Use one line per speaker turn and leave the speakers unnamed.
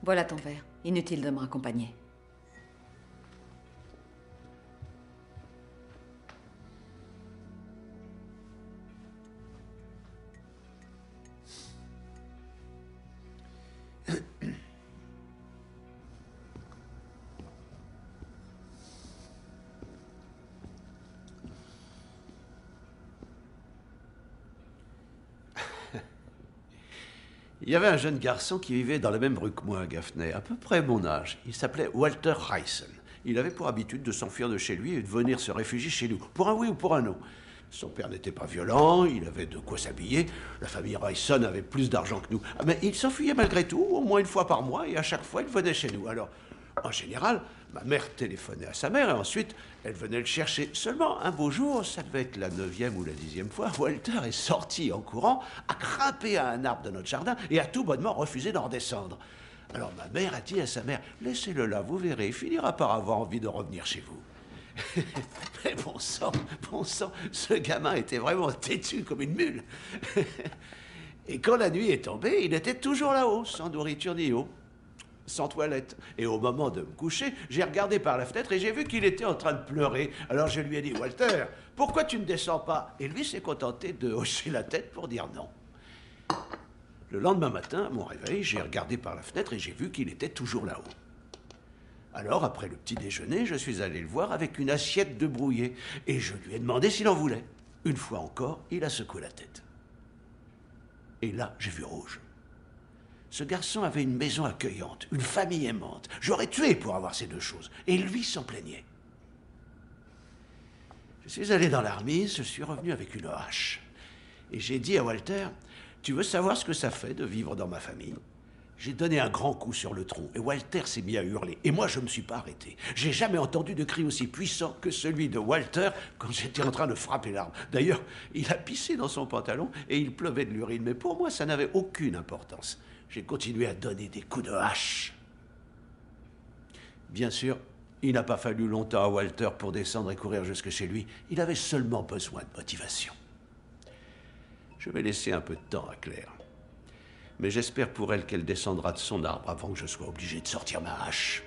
Voilà ton verre. Inutile de me raccompagner.
Il y avait un jeune garçon qui vivait dans la même rue que moi à Gaffney, à peu près mon âge. Il s'appelait Walter Hyson. Il avait pour habitude de s'enfuir de chez lui et de venir se réfugier chez nous, pour un oui ou pour un non. Son père n'était pas violent, il avait de quoi s'habiller, la famille Hyson avait plus d'argent que nous. Mais il s'enfuyait malgré tout, au moins une fois par mois, et à chaque fois il venait chez nous. Alors, en général, ma mère téléphonait à sa mère et ensuite elle venait le chercher. Seulement, un beau jour, ça devait être la 9e ou la 10e fois, Walter est sorti en courant, a grimpé à un arbre de notre jardin et a tout bonnement refusé d'en redescendre. Alors ma mère a dit à sa mère, laissez-le là, vous verrez, il finira par avoir envie de revenir chez vous. Mais bon sang, ce gamin était vraiment têtu comme une mule. Et quand la nuit est tombée, il était toujours là-haut, sans nourriture ni eau, sans toilette. Et au moment de me coucher, j'ai regardé par la fenêtre et j'ai vu qu'il était en train de pleurer. Alors je lui ai dit, Walter, pourquoi tu ne descends pas? Et lui s'est contenté de hocher la tête pour dire non. Le lendemain matin, à mon réveil, j'ai regardé par la fenêtre et j'ai vu qu'il était toujours là-haut. Alors, après le petit déjeuner, je suis allé le voir avec une assiette de brouillé. Et je lui ai demandé s'il en voulait. Une fois encore, il a secoué la tête. Et là, j'ai vu rouge. Ce garçon avait une maison accueillante, une famille aimante. J'aurais tué pour avoir ces deux choses. Et lui s'en plaignait. Je suis allé dans la remise, je suis revenu avec une hache. Et j'ai dit à Walter, tu veux savoir ce que ça fait de vivre dans ma famille? J'ai donné un grand coup sur le tronc et Walter s'est mis à hurler. Et moi, je ne me suis pas arrêté. J'ai jamais entendu de cri aussi puissant que celui de Walter quand j'étais en train de frapper l'arbre. D'ailleurs, il a pissé dans son pantalon et il pleuvait de l'urine. Mais pour moi, ça n'avait aucune importance. J'ai continué à donner des coups de hache. Bien sûr, il n'a pas fallu longtemps à Walter pour descendre et courir jusque chez lui. Il avait seulement besoin de motivation. Je vais laisser un peu de temps à Claire. Mais j'espère pour elle qu'elle descendra de son arbre avant que je sois obligé de sortir ma hache.